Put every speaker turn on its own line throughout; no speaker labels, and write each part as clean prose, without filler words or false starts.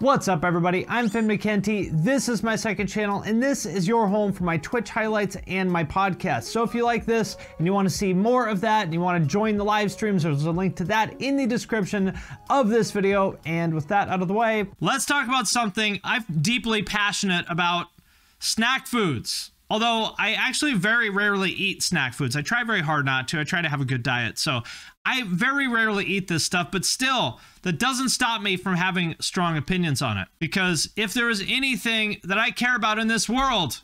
What's up, everybody? I'm Mckenty. This is my second channel, and this is your home for my Twitch highlights and my podcast. So if you like this and you want to see more of that and you want to join the live streams, there's a link to that in the description of this video. And with that out of the way, let's talk about something I'm deeply passionate about: snack foods. Although I actually very rarely eat snack foods. I try very hard not to. I try to have a good diet. So I very rarely eat this stuff, but still, that doesn't stop me from having strong opinions on it. Because if there is anything that I care about in this world,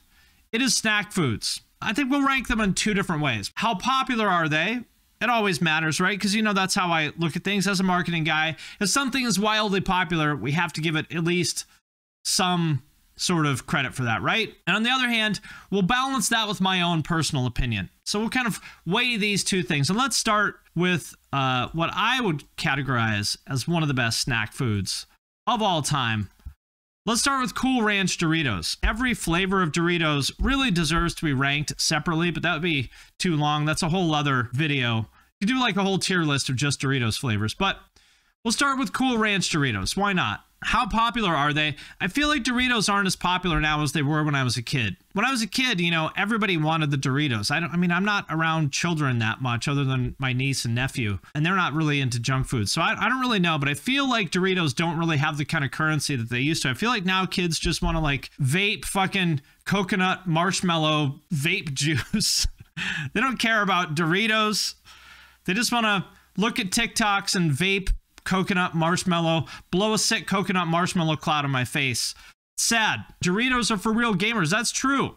it is snack foods. I think we'll rank them in two different ways. How popular are they? It always matters, right? Because, you know, that's how I look at things as a marketing guy. If something is wildly popular, we have to give it at least some sort of credit for that, right? And on the other hand, we'll balance that with my own personal opinion. So we'll kind of weigh these two things. And let's start with what I would categorize as one of the best snack foods of all time. Let's start with Cool Ranch Doritos. Every flavor of Doritos really deserves to be ranked separately, but that would be too long. That's a whole other video. You could do like a whole tier list of just Doritos flavors, but we'll start with Cool Ranch Doritos. Why not? How popular are they? I feel like Doritos aren't as popular now as they were when I was a kid. When I was a kid, you know, everybody wanted the Doritos. I mean, I'm not around children that much other than my niece and nephew, and they're not really into junk food. So I don't really know, but I feel like Doritos don't really have the kind of currency that they used to. I feel like now kids just want to like vape fucking coconut marshmallow vape juice. They don't care about Doritos. They just want to look at TikToks and vape coconut marshmallow, blow a sick coconut marshmallow cloud on my face. Sad. Doritos are for real gamers. That's true.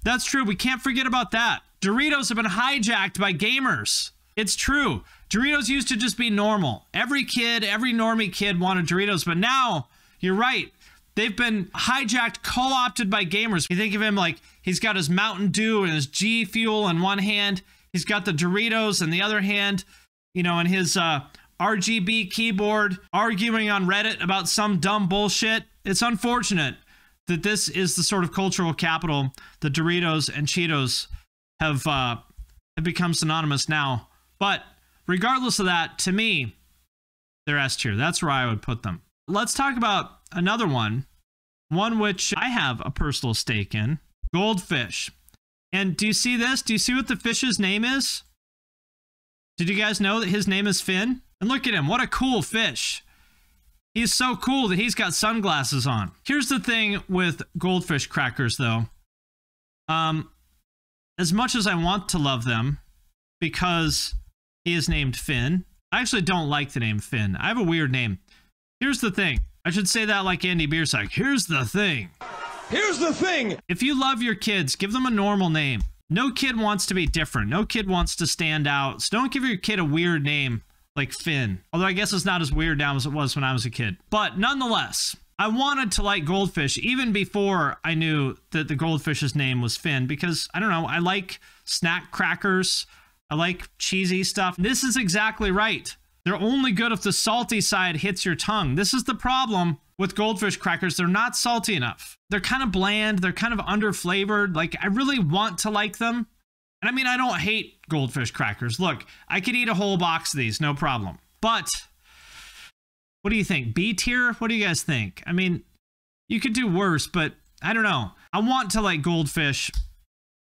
That's true. We can't forget about that. Doritos have been hijacked by gamers. It's true. Doritos used to just be normal. Every kid, every normie kid wanted Doritos, but now, you're right, they've been hijacked, co-opted by gamers. You think of him like he's got his Mountain Dew and his G Fuel in one hand. He's got the Doritos in the other hand, you know, and his RGB keyboard, arguing on Reddit about some dumb bullshit. It's unfortunate that this is the sort of cultural capital that Doritos and Cheetos have become synonymous now. But regardless of that, to me, they're S tier. That's where I would put them. Let's talk about another one which I have a personal stake in: Goldfish. And do you see this? Do you see what the fish's name is? Did you guys know that his name is Finn? And look at him, what a cool fish. He's so cool that he's got sunglasses on. Here's the thing with Goldfish crackers, though. As much as I want to love them because he is named Finn, I actually don't like the name Finn. I have a weird name. Here's the thing. I should say that like Andy Biersack. Here's the thing. Here's the thing. If you love your kids, give them a normal name. No kid wants to be different. No kid wants to stand out. So don't give your kid a weird name like Finn. Although I guess it's not as weird now as it was when I was a kid. But nonetheless, I wanted to like Goldfish even before I knew that the Goldfish's name was Finn, because I don't know, I like snack crackers. I like cheesy stuff. This is exactly right. They're only good if the salty side hits your tongue. This is the problem with Goldfish crackers. They're not salty enough. They're kind of bland. They're kind of underflavored. Like, I really want to like them. And I mean, I don't hate Goldfish crackers. Look, I could eat a whole box of these, no problem. But what do you think? B tier? What do you guys think? I mean, you could do worse, but I don't know. I want to like Goldfish,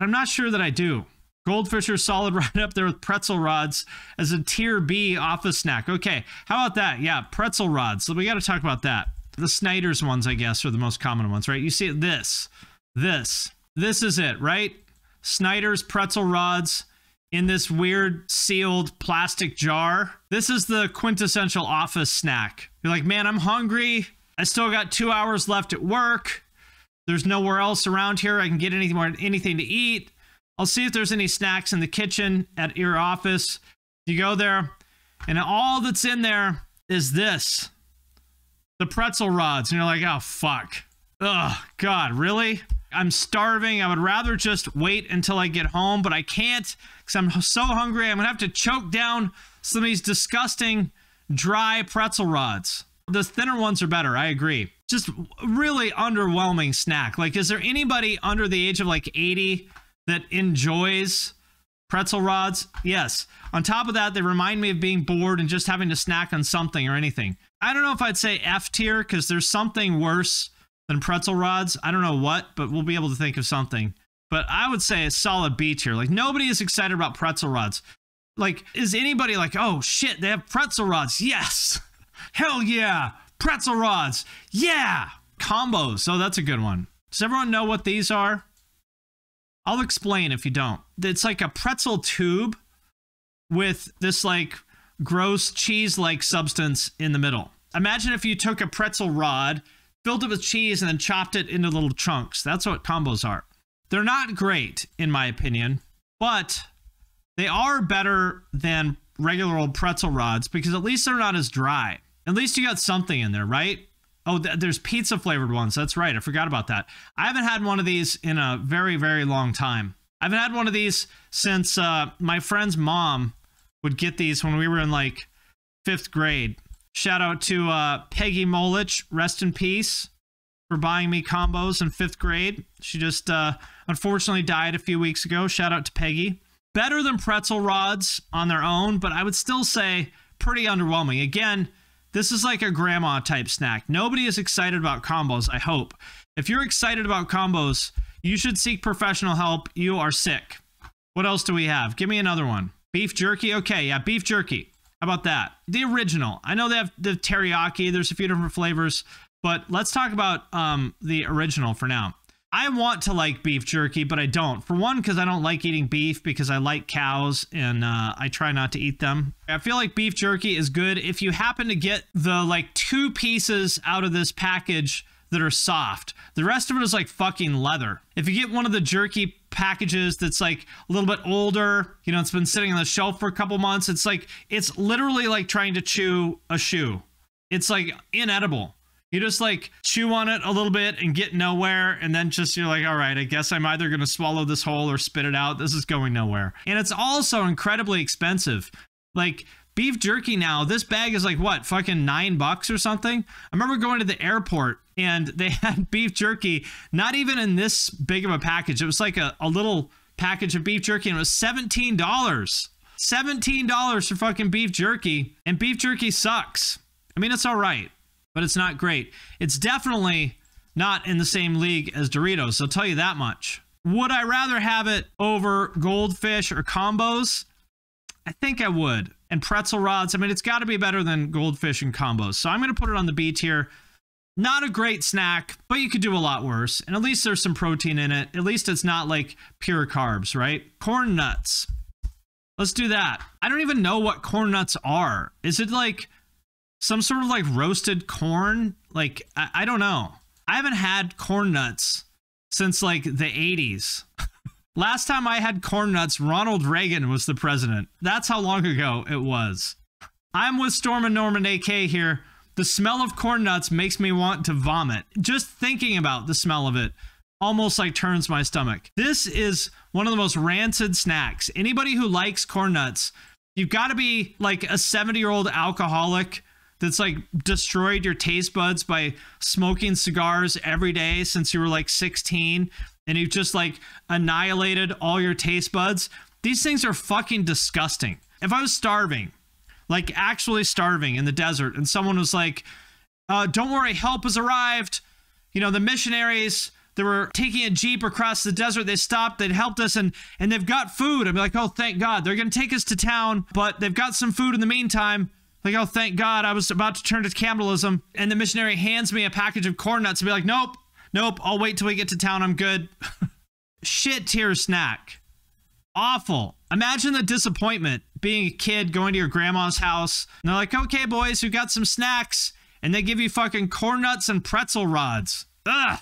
but I'm not sure that I do. Goldfish are solid right up there with pretzel rods as a tier B office snack. Okay, how about that? Yeah, pretzel rods. So we got to talk about that. The Snickers ones, I guess, are the most common ones, right? You see this is it, right? Snickers pretzel rods in this weird sealed plastic jar. This is the quintessential office snack. You're like, man, I'm hungry. I still got 2 hours left at work. There's nowhere else around here I can get anything to eat. I'll see if there's any snacks in the kitchen at your office. You go there, and all that's in there is this. The pretzel rods. And you're like, oh, fuck. Ugh, God, really? I'm starving. I would rather just wait until I get home, but I can't because I'm so hungry. I'm going to have to choke down some of these disgusting, dry pretzel rods. The thinner ones are better. I agree. Just really underwhelming snack. Like, is there anybody under the age of like 80 that enjoys Pretzel rods, yes. On top of that, they remind me of being bored and just having to snack on something or anything. I don't know if I'd say F tier because there's something worse than pretzel rods. I don't know what, but we'll be able to think of something. But I would say a solid B tier. Like, nobody is excited about pretzel rods. Like, is anybody like, oh shit, they have pretzel rods? Yes. Hell yeah. Pretzel rods. Yeah. Combos. Oh, that's a good one. Does everyone know what these are? I'll explain if you don't. It's like a pretzel tube with this like gross cheese-like substance in the middle. Imagine if you took a pretzel rod, filled it with cheese, and then chopped it into little chunks. That's what combos are. They're not great, in my opinion, but they are better than regular old pretzel rods because at least they're not as dry. At least you got something in there, right? Oh, there's pizza flavored ones. That's right. I forgot about that. I haven't had one of these in a very, very long time. I haven't had one of these since my friend's mom would get these when we were in like 5th grade. Shout out to Peggy Molich, rest in peace, for buying me combos in 5th grade. She just unfortunately died a few weeks ago. Shout out to Peggy. Better than pretzel rods on their own, but I would still say pretty underwhelming. Again, this is like a grandma type snack. Nobody is excited about combos, I hope. If you're excited about combos, you should seek professional help. You are sick. What else do we have? Give me another one. Beef jerky? Okay, yeah, beef jerky. How about that? The original. I know they have the teriyaki. There's a few different flavors, but let's talk about the original for now. I want to like beef jerky, but I don't. For one, because I don't like eating beef because I like cows and I try not to eat them. I feel like beef jerky is good if you happen to get the like 2 pieces out of this package that are soft. The rest of it is like fucking leather. If you get one of the jerky packages that's like a little bit older, you know, it's been sitting on the shelf for a couple months, it's like, it's literally like trying to chew a shoe. It's like inedible. You just like chew on it a little bit and get nowhere. And then just you're like, all right, I guess I'm either going to swallow this whole or spit it out. This is going nowhere. And it's also incredibly expensive. Like beef jerky now, this bag is like what, fucking $9 or something? I remember going to the airport and they had beef jerky, not even in this big of a package. It was like a little package of beef jerky and it was $17. $17 for fucking beef jerky. And beef jerky sucks. I mean, it's all right, but it's not great. It's definitely not in the same league as Doritos, I'll tell you that much. Would I rather have it over Goldfish or combos? I think I would. And pretzel rods, I mean, it's got to be better than Goldfish and combos. So I'm going to put it on the B tier. Not a great snack, but you could do a lot worse. And at least there's some protein in it. At least it's not like pure carbs, right? Corn nuts. Let's do that. I don't even know what corn nuts are. Is it like some sort of like roasted corn? Like, I don't know. I haven't had corn nuts since like the 80s. Last time I had corn nuts, Ronald Reagan was the president. That's how long ago it was. I'm with Storm and Norman AK here. The smell of corn nuts makes me want to vomit. Just thinking about the smell of it almost like turns my stomach. This is one of the most rancid snacks. Anybody who likes corn nuts, you've got to be like a 70-year-old alcoholic that's like destroyed your taste buds by smoking cigars every day since you were like 16, and you've just like annihilated all your taste buds. These things are fucking disgusting. If I was starving, like actually starving in the desert, and someone was like, don't worry, help has arrived. You know, the missionaries, they were taking a Jeep across the desert. They stopped, they'd helped us, and they've got food. I'd be like, oh, thank God. They're going to take us to town, but they've got some food in the meantime. Like, oh, thank God. I was about to turn to cannibalism. And the missionary hands me a package of corn nuts and be like, nope, I'll wait till we get to town. I'm good. Shit tier snack. Awful. Imagine the disappointment being a kid going to your grandma's house. And they're like, okay, boys, we've got some snacks. And they give you fucking corn nuts and pretzel rods. Ugh.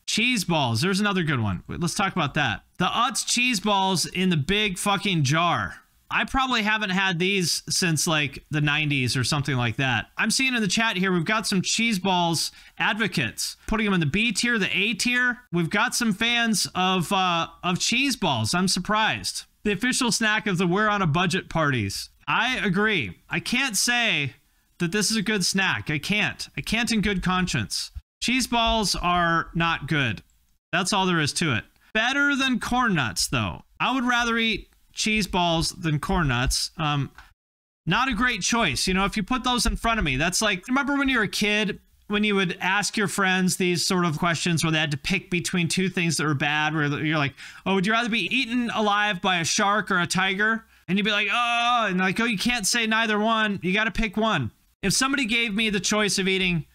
Cheese balls. There's another good one. Wait, let's talk about that. The Utz cheese balls in the big fucking jar. I probably haven't had these since like the 90s or something like that. I'm seeing in the chat here, we've got some cheese balls advocates, putting them in the B tier, the A tier. We've got some fans of cheese balls. I'm surprised. The official snack of the We're on a Budget parties. I agree. I can't say that this is a good snack. I can't in good conscience. Cheese balls are not good. That's all there is to it. Better than corn nuts though. I would rather eat cheese balls than corn nuts. Not a great choice. You know, if you put those in front of me, that's like, remember when you were a kid, when you would ask your friends these sort of questions where they had to pick between two things that were bad, where you're like, oh, would you rather be eaten alive by a shark or a tiger? And you'd be like, oh, and like, oh, you can't say neither one. You got to pick one. If somebody gave me the choice of eating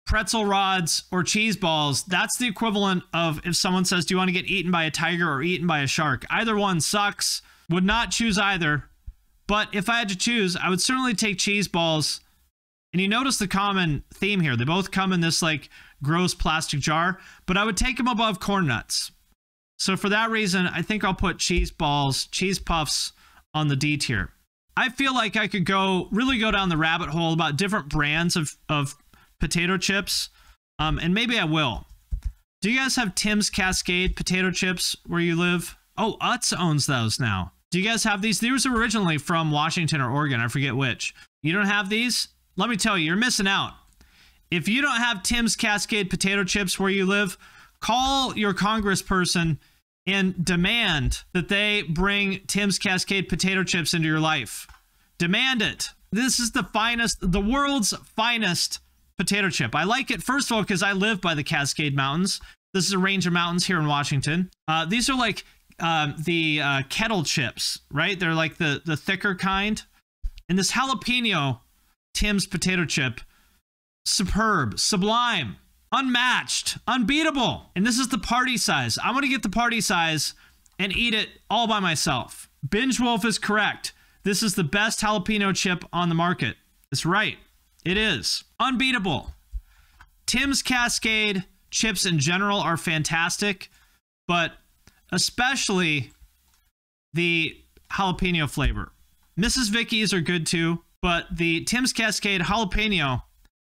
pretzel rods or cheese balls, that's the equivalent of if someone says, do you want to get eaten by a tiger or eaten by a shark? Either one sucks. Would not choose either. But if I had to choose, I would certainly take cheese balls. And you notice the common theme here. They both come in this like gross plastic jar, but I would take them above corn nuts. So for that reason, I think I'll put cheese balls, cheese puffs on the D tier. I feel like I could really go down the rabbit hole about different brands of potato chips. And maybe I will. Do you guys have Tim's Cascade potato chips where you live? Oh, Utz owns those now. Do you guys have these? These were originally from Washington or Oregon. I forget which. You don't have these? Let me tell you, you're missing out. If you don't have Tim's Cascade potato chips where you live, call your congressperson and demand that they bring Tim's Cascade potato chips into your life. Demand it. This is the finest, the world's finest potato chip. I like it, first of all, because I live by the Cascade Mountains. This is a range of mountains here in Washington. These are like the kettle chips, right? They're like the thicker kind. And this jalapeno Tim's potato chip, superb, sublime, unmatched, unbeatable. And this is the party size. I want to get the party size and eat it all by myself. Binge Wolf is correct. This is the best jalapeno chip on the market. It's right. It is. Unbeatable. Tim's Cascade chips in general are fantastic, but especially the jalapeno flavor. Mrs. Vicky's are good too, but the Tim's Cascade jalapeno,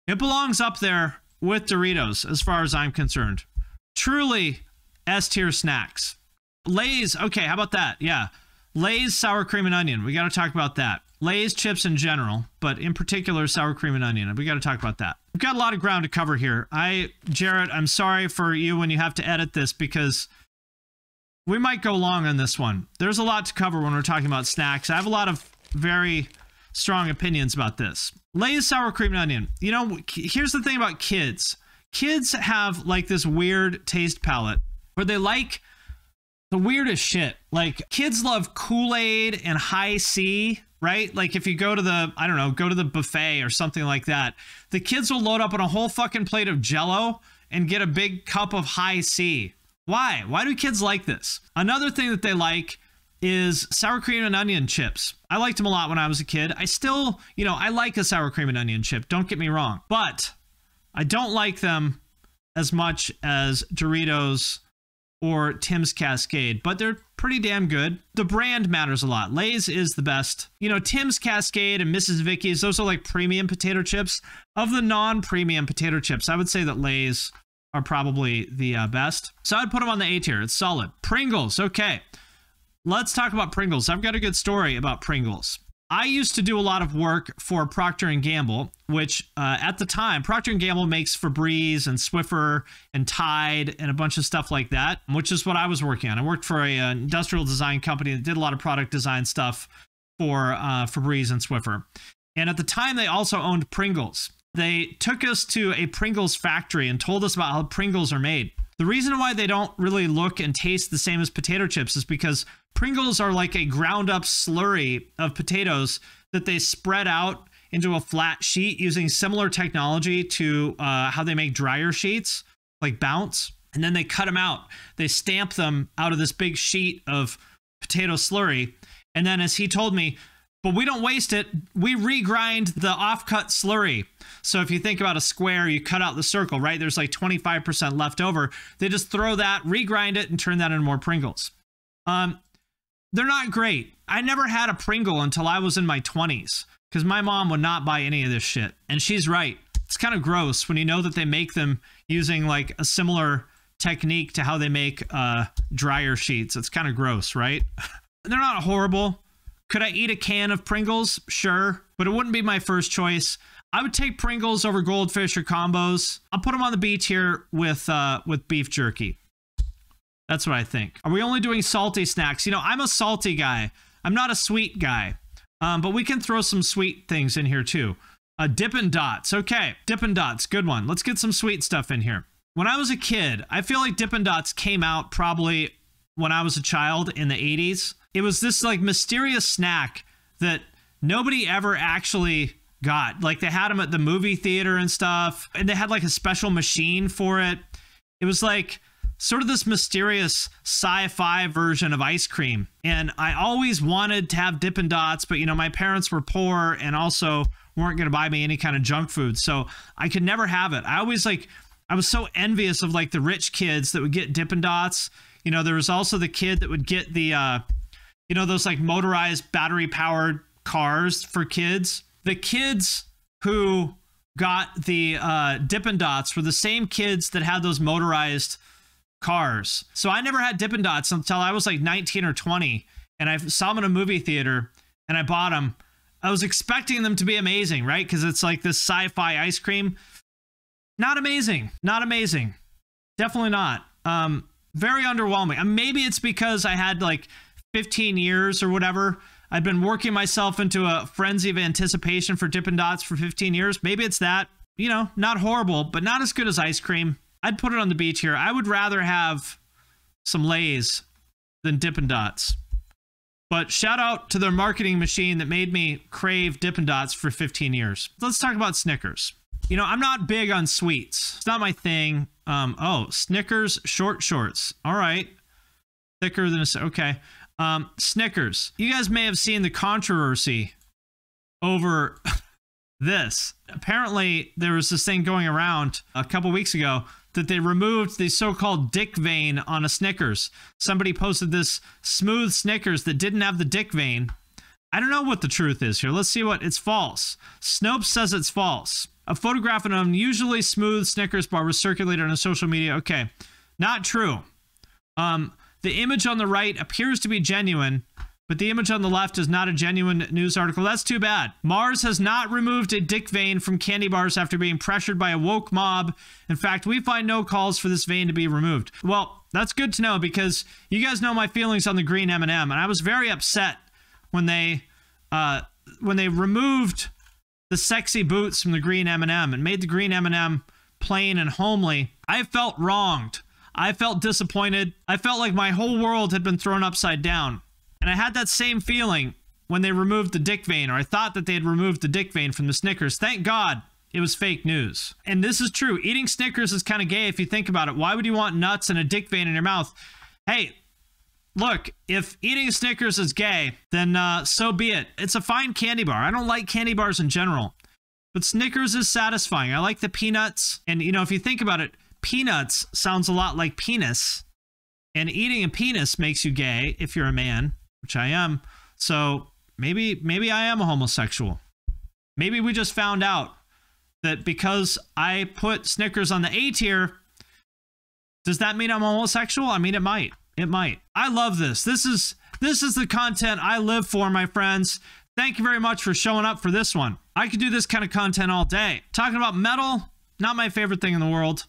it belongs up there with Doritos as far as I'm concerned. Truly S-tier snacks. Lay's, okay, how about that? Yeah. Lay's sour cream and onion. We got to talk about that. Lay's chips in general, but in particular sour cream and onion. We got to talk about that. We've got a lot of ground to cover here. Jarrett, I'm sorry for you when you have to edit this because we might go long on this one. There's a lot to cover when we're talking about snacks. I have a lot of very strong opinions about this. Lay's sour cream and onion. You know, here's the thing about kids. Kids have like this weird taste palette where they like the weirdest shit. Like kids love Kool-Aid and High C, right? Like if you go to the, I don't know, go to the buffet or something like that, the kids will load up on a whole fucking plate of Jell-O and get a big cup of High C. Why? Why do kids like this? Another thing that they like is sour cream and onion chips. I liked them a lot when I was a kid. I still, you know, I like a sour cream and onion chip. Don't get me wrong. But I don't like them as much as Doritos or Tim's Cascade, but they're pretty damn good. The brand matters a lot. Lay's is the best. You know, Tim's Cascade and Mrs. Vicky's, those are like premium potato chips. Of the non-premium potato chips, I would say that Lay's are probably the best. So I'd put them on the A tier. It's solid. Pringles, okay. Let's talk about Pringles. I've got a good story about Pringles. I used to do a lot of work for Procter & Gamble, which at the time, Procter & Gamble makes Febreze and Swiffer and Tide and a bunch of stuff like that, which is what I was working on. I worked for an industrial design company that did a lot of product design stuff for Febreze and Swiffer. And at the time, they also owned Pringles. They took us to a Pringles factory and told us about how Pringles are made. The reason why they don't really look and taste the same as potato chips is because Pringles are like a ground up slurry of potatoes that they spread out into a flat sheet using similar technology to how they make dryer sheets, like Bounce. And then they cut them out. They stamp them out of this big sheet of potato slurry. And then, as he told me, but we don't waste it. We regrind the offcut slurry. So if you think about a square, you cut out the circle, right? There's like 25% left over. They just throw that, regrind it, and turn that into more Pringles. They're not great. I never had a Pringle until I was in my 20s because my mom would not buy any of this shit. And she's right. It's kind of gross when you know that they make them using like a similar technique to how they make dryer sheets. It's kind of gross, right? They're not horrible. Could I eat a can of Pringles? Sure, but it wouldn't be my first choice. I would take Pringles over Goldfish or combos. I'll put them on the B tier with beef jerky. That's what I think. Are we only doing salty snacks? You know, I'm a salty guy. I'm not a sweet guy. But we can throw some sweet things in here too. Dippin Dots. Okay, Dippin Dots, good one. Let's get some sweet stuff in here. When I was a kid, I feel like Dippin Dots came out probably when I was a child in the 80s. It was this like mysterious snack that nobody ever actually got. Like they had them at the movie theater and stuff, and they had like a special machine for it. It was like sort of this mysterious sci-fi version of ice cream. And I always wanted to have Dippin Dots, but you know, my parents were poor and also weren't going to buy me any kind of junk food. So I could never have it. I was so envious of like the rich kids that would get Dippin Dots. You know, there was also the kid that would get the, you know, those like motorized battery powered cars for kids. The kids who got the Dippin Dots were the same kids that had those motorized cars. So I never had Dippin Dots until I was like 19 or 20, and I saw them in a movie theater and I bought them. I was expecting them to be amazing, right? Because it's like this sci-fi ice cream. Not amazing. Not amazing. Definitely not. Very underwhelming. And maybe it's because I had like 15 years or whatever. I've been working myself into a frenzy of anticipation for Dippin Dots for 15 years. Maybe it's that. You know, not horrible, but not as good as ice cream. I'd put it on the beach here. I would rather have some Lay's than Dippin Dots. But shout out to their marketing machine that made me crave Dippin Dots for 15 years. Let's talk about Snickers. You know, I'm not big on sweets. It's not my thing. Oh, Snickers short shorts. All right. Thicker than a... Okay. Snickers. You guys may have seen the controversy over this. Apparently, there was this thing going around a couple weeks ago that they removed the so-called dick vein on a Snickers. Somebody posted this smooth Snickers that didn't have the dick vein. I don't know what the truth is here. Let's see what... It's false. Snopes says it's false. A photograph of an unusually smooth Snickers bar was circulated on social media. Okay, not true. The image on the right appears to be genuine, but the image on the left is not a genuine news article. That's too bad. Mars has not removed a dick vein from candy bars after being pressured by a woke mob. In fact, we find no calls for this vein to be removed. Well, that's good to know because you guys know my feelings on the green M&M, and I was very upset when they removed the sexy boots from the green M&M and made the green M&M plain and homely. I felt wronged. I felt disappointed. I felt like my whole world had been thrown upside down. And I had that same feeling when they removed the dick vein, or I thought that they had removed the dick vein from the Snickers. Thank God it was fake news. And this is true. Eating Snickers is kind of gay if you think about it. Why would you want nuts and a dick vein in your mouth? Hey, look, if eating Snickers is gay, then so be it. It's a fine candy bar. I don't like candy bars in general, but Snickers is satisfying. I like the peanuts. And, you know, if you think about it, peanuts sounds a lot like penis. And eating a penis makes you gay if you're a man, which I am. So maybe I am a homosexual. Maybe we just found out that because I put Snickers on the A tier, does that mean I'm homosexual? I mean, it might. It might. I love this. This is the content I live for, my friends. Thank you very much for showing up for this one. I could do this kind of content all day. Talking about metal, not my favorite thing in the world.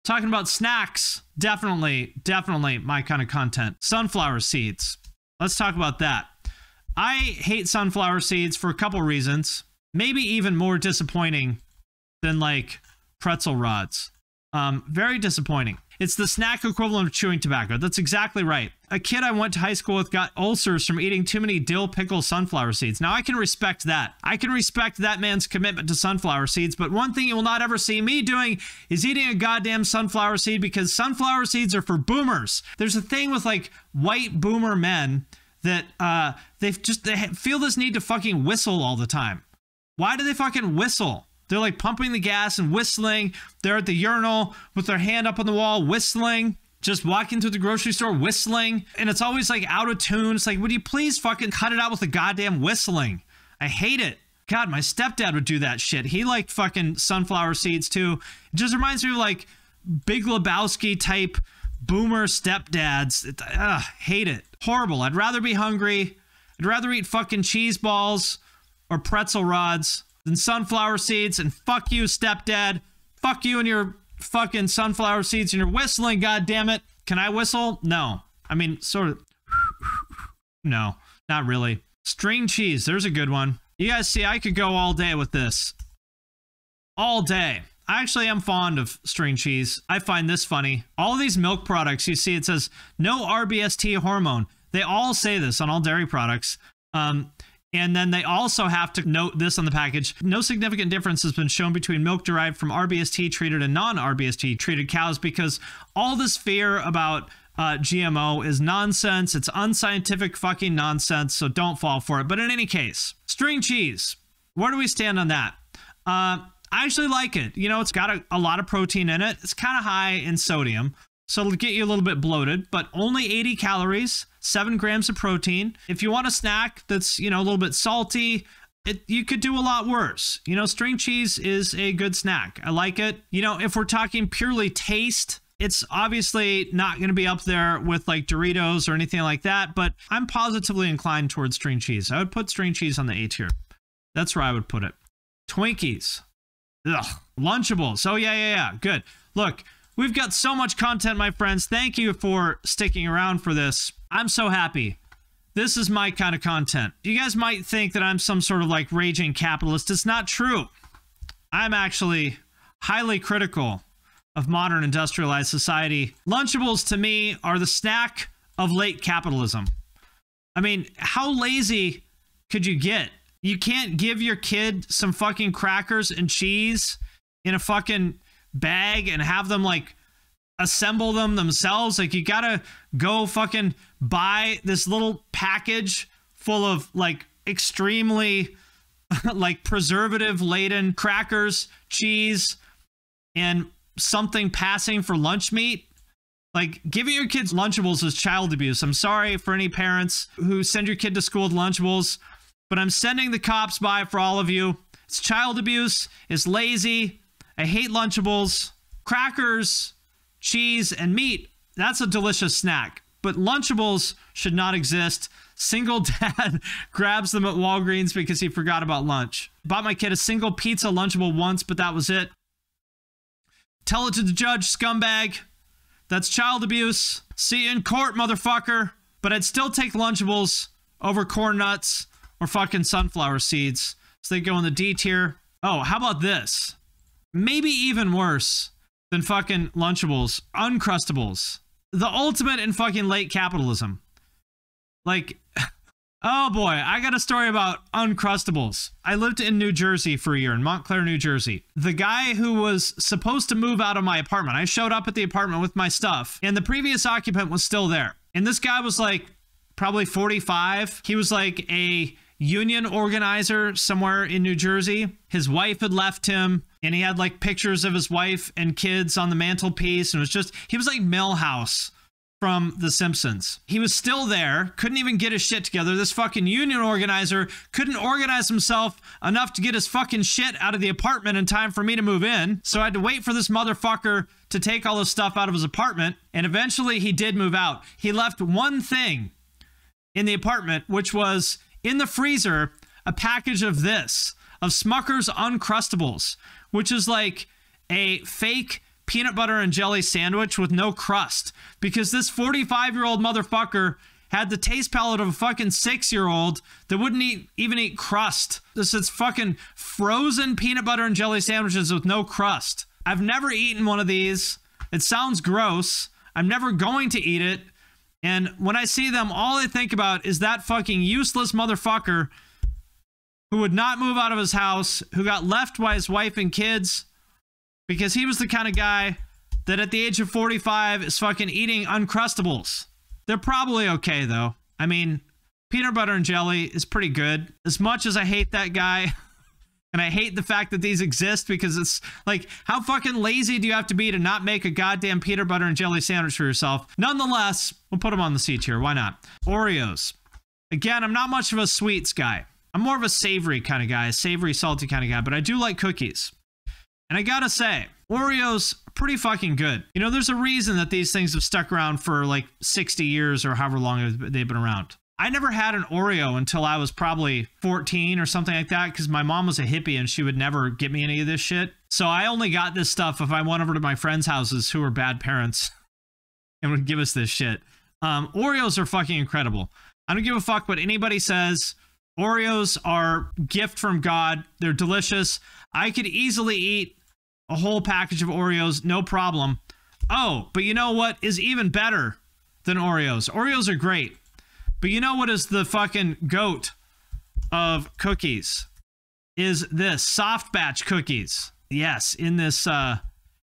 Talking about snacks, definitely my kind of content. Sunflower seeds. Let's talk about that. I hate sunflower seeds for a couple reasons. Maybe even more disappointing than like pretzel rods. Very disappointing. It's the snack equivalent of chewing tobacco. That's exactly right. A kid I went to high school with got ulcers from eating too many dill pickle sunflower seeds. Now, I can respect that. I can respect that man's commitment to sunflower seeds, but one thing you will not ever see me doing is eating a goddamn sunflower seed because sunflower seeds are for boomers. There's a thing with like white boomer men that they feel this need to fucking whistle all the time. Why do they fucking whistle? They're like pumping the gas and whistling. They're at the urinal with their hand up on the wall, whistling. Just walking through the grocery store, whistling. And it's always like out of tune. It's like, would you please fucking cut it out with the goddamn whistling? I hate it. God, my stepdad would do that shit. He liked fucking sunflower seeds too. It just reminds me of like Big Lebowski type boomer stepdads. Hate it. Horrible. I'd rather be hungry. I'd rather eat fucking cheese balls or pretzel rods than sunflower seeds. And fuck you, stepdad. Fuck you and your fucking sunflower seeds and your whistling, goddammit. Can I whistle? No. I mean, sort of. No, not really. String cheese, there's a good one. You guys see, I could go all day with this. All day. I actually am fond of string cheese. I find this funny. All of these milk products, you see it says no RBST hormone. They all say this on all dairy products. And then they also have to note this on the package. No significant difference has been shown between milk derived from RBST treated and non-RBST treated cows, because all this fear about GMO is nonsense. It's unscientific fucking nonsense, so don't fall for it. But in any case, string cheese, where do we stand on that? I actually like it. You know, it's got a lot of protein in it. It's kind of high in sodium, so it'll get you a little bit bloated, but only 80 calories, 7 grams of protein. If you want a snack that's, you know, a little bit salty, you could do a lot worse. You know, string cheese is a good snack. I like it. You know, if we're talking purely taste, it's obviously not going to be up there with like Doritos or anything like that, but I'm positively inclined towards string cheese. I would put string cheese on the A tier. That's where I would put it. Twinkies. Ugh. Lunchables. Oh, yeah. Good. Look, we've got so much content, my friends. Thank you for sticking around for this. I'm so happy. This is my kind of content. You guys might think that I'm some sort of like raging capitalist. It's not true. I'm actually highly critical of modern industrialized society. Lunchables to me are the snack of late capitalism. I mean, how lazy could you get? You can't give your kid some fucking crackers and cheese in a fucking bag and have them like assemble them themselves. Like, you gotta go fucking buy this little package full of like extremely like preservative laden crackers, cheese, and something passing for lunch meat. Like, giving your kids Lunchables is child abuse. I'm sorry for any parents who send your kid to school with Lunchables, but I'm sending the cops by for all of you. It's child abuse. It's lazy. I hate Lunchables. Crackers, cheese, and meat, that's a delicious snack. But Lunchables should not exist. Single dad grabs them at Walgreens because he forgot about lunch. Bought my kid a single pizza Lunchable once, but that was it. Tell it to the judge, scumbag. That's child abuse. See you in court, motherfucker. But I'd still take Lunchables over Corn Nuts or fucking sunflower seeds. So they go in the D tier. Oh, how about this? Maybe even worse than fucking Lunchables. Uncrustables. The ultimate in fucking late capitalism. Like, oh boy, I got a story about Uncrustables. I lived in New Jersey for a year, in Montclair, New Jersey. The guy who was supposed to move out of my apartment, I showed up at the apartment with my stuff, and the previous occupant was still there. And this guy was like probably 45. He was like a union organizer somewhere in New Jersey. His wife had left him, and he had like pictures of his wife and kids on the mantelpiece, and it was just, he was like Milhouse from The Simpsons. He was still there, couldn't even get his shit together. This fucking union organizer couldn't organize himself enough to get his fucking shit out of the apartment in time for me to move in. So I had to wait for this motherfucker to take all his stuff out of his apartment, and eventually he did move out. He left one thing in the apartment, which was in the freezer, a package of this, of Smucker's Uncrustables, which is like a fake peanut butter and jelly sandwich with no crust, because this 45-year-old motherfucker had the taste palate of a fucking 6-year-old that wouldn't even eat crust. This is fucking frozen peanut butter and jelly sandwiches with no crust. I've never eaten one of these. It sounds gross. I'm never going to eat it. And when I see them, all I think about is that fucking useless motherfucker who would not move out of his house, who got left by his wife and kids, because he was the kind of guy that at the age of 45 is fucking eating Uncrustables. They're probably okay, though. I mean, peanut butter and jelly is pretty good. As much as I hate that guy, and I hate the fact that these exist, because it's like, how fucking lazy do you have to be to not make a goddamn peanut butter and jelly sandwich for yourself? Nonetheless, we'll put them on the C tier. Why not? Oreos. Again, I'm not much of a sweets guy. I'm more of a savory kind of guy, a savory, salty kind of guy, but I do like cookies. And I gotta say, Oreos are pretty fucking good. You know, there's a reason that these things have stuck around for like 60 years or however long they've been around. I never had an Oreo until I was probably 14 or something like that, because my mom was a hippie and she would never get me any of this shit. So I only got this stuff if I went over to my friends' houses who were bad parents. and would give us this shit. Oreos are fucking incredible. I don't give a fuck what anybody says. Oreos are gift from God. They're delicious. I could easily eat a whole package of Oreos, no problem. Oh, but you know what is even better than Oreos? Oreos are great. But you know what is the fucking goat of cookies? Is this soft batch cookies. Yes, in this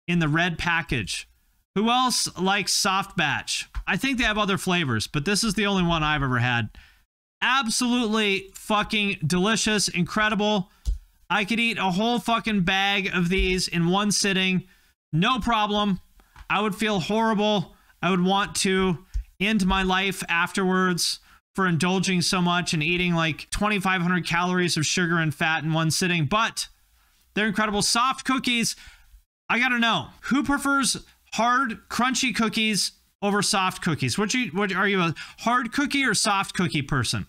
in the red package. Who else likes soft batch? I think they have other flavors, but this is the only one I've ever had. Absolutely fucking delicious, incredible. I could eat a whole fucking bag of these in one sitting, no problem. I would feel horrible. I would want to end my life afterwards for indulging so much and eating like 2,500 calories of sugar and fat in one sitting, but they're incredible. Soft cookies. I gotta know, who prefers hard, crunchy cookies over soft cookies? What are you, a hard cookie or soft cookie person?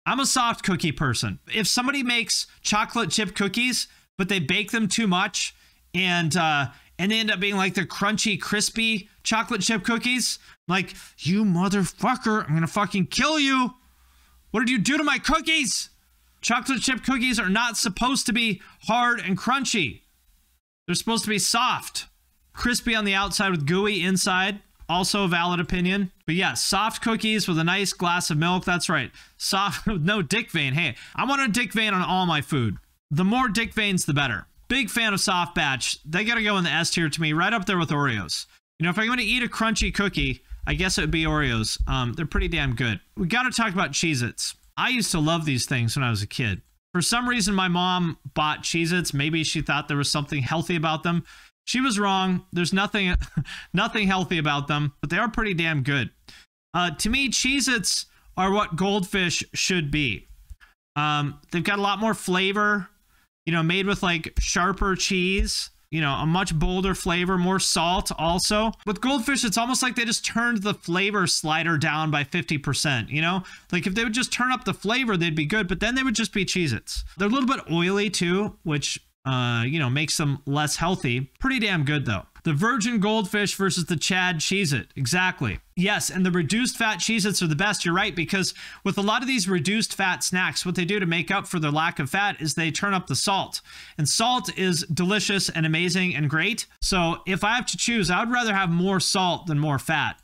I'm a soft cookie person. If somebody makes chocolate chip cookies, but they bake them too much and they end up being like the crunchy, crispy chocolate chip cookies, like, you motherfucker, I'm gonna fucking kill you. What did you do to my cookies? Chocolate chip cookies are not supposed to be hard and crunchy. They're supposed to be soft, crispy on the outside with gooey inside. Also a valid opinion. But yeah, soft cookies with a nice glass of milk. That's right. Soft, no Dick vein. Hey, I want a Dick vein on all my food. The more Dick veins, the better. Big fan of soft batch. They gotta go in the S tier to me, right up there with Oreos. You know, if I'm gonna eat a crunchy cookie, I guess it would be Oreos. They're pretty damn good. We gotta talk about Cheez-Its. I used to love these things when I was a kid. For some reason, my mom bought Cheez-Its. Maybe she thought there was something healthy about them. She was wrong. There's nothing healthy about them, but they are pretty damn good. To me, Cheez-Its are what Goldfish should be. They've got a lot more flavor, you know, made with like sharper cheese, you know, a much bolder flavor, more salt also. With Goldfish, it's almost like they just turned the flavor slider down by 50%, you know? Like if they would just turn up the flavor, they'd be good, but then they would just be Cheez-Its. They're a little bit oily too, which you know, makes them less healthy. Pretty damn good though. The virgin Goldfish versus the Chad Cheez-It. Exactly. Yes, and the reduced fat Cheez-Its are the best. You're right, because with a lot of these reduced fat snacks, what they do to make up for their lack of fat is they turn up the salt. And salt is delicious and amazing and great. So if I have to choose, I would rather have more salt than more fat.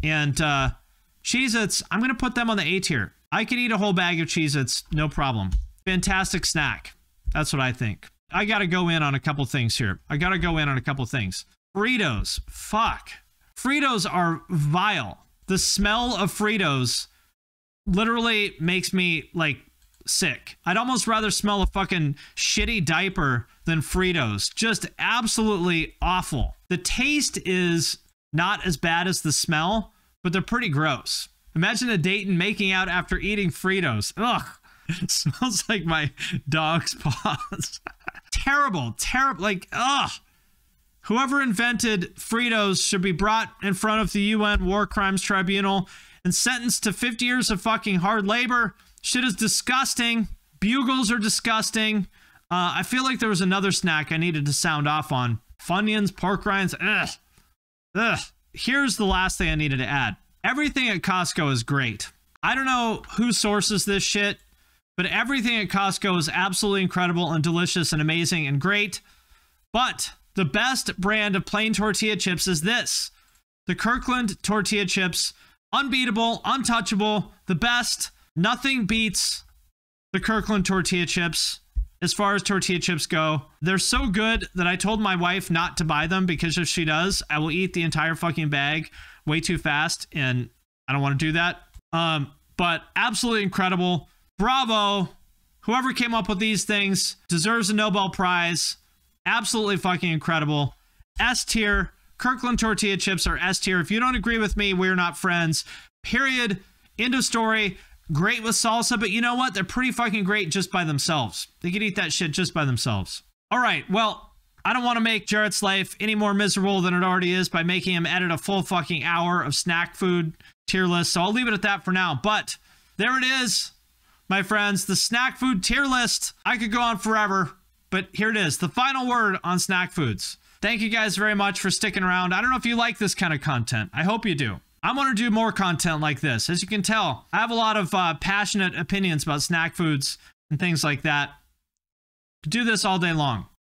And Cheez-Its, I'm going to put them on the A tier. I could eat a whole bag of Cheez-Its, no problem. Fantastic snack. That's what I think. I got to go in on a couple things here. Fritos. Fuck. Fritos are vile. The smell of Fritos literally makes me like sick. I'd almost rather smell a fucking shitty diaper than Fritos. Just absolutely awful. The taste is not as bad as the smell, but they're pretty gross. Imagine a Dayton making out after eating Fritos. Ugh. It smells like my dog's paws. Terrible, like, ugh. Whoever invented Fritos should be brought in front of the UN War Crimes Tribunal and sentenced to 50 years of fucking hard labor. Shit is disgusting. Bugles are disgusting. I feel like there was another snack I needed to sound off on. Funyuns, pork rinds, ugh. Ugh. Here's the last thing I needed to add. Everything at Costco is great. I don't know who sources this shit, but everything at Costco is absolutely incredible and delicious and amazing and great. But the best brand of plain tortilla chips is this. The Kirkland tortilla chips. Unbeatable, untouchable, the best. Nothing beats the Kirkland tortilla chips as far as tortilla chips go. They're so good that I told my wife not to buy them, because if she does, I will eat the entire fucking bag way too fast, and I don't want to do that. But absolutely incredible. Bravo. Whoever came up with these things deserves a Nobel Prize. Absolutely fucking incredible. S tier. Kirkland tortilla chips are S tier. If you don't agree with me, we're not friends. Period. End of story. Great with salsa, but you know what? They're pretty fucking great just by themselves. They could eat that shit just by themselves. All right, well, I don't want to make Jarrett's life any more miserable than it already is by making him edit a full fucking hour of snack food tier list, so I'll leave it at that for now. But there it is, my friends, the snack food tier list. I could go on forever, but here it is. The final word on snack foods. Thank you guys very much for sticking around. I don't know if you like this kind of content. I hope you do. I'm going to do more content like this. As you can tell, I have a lot of passionate opinions about snack foods and things like that. Do this all day long.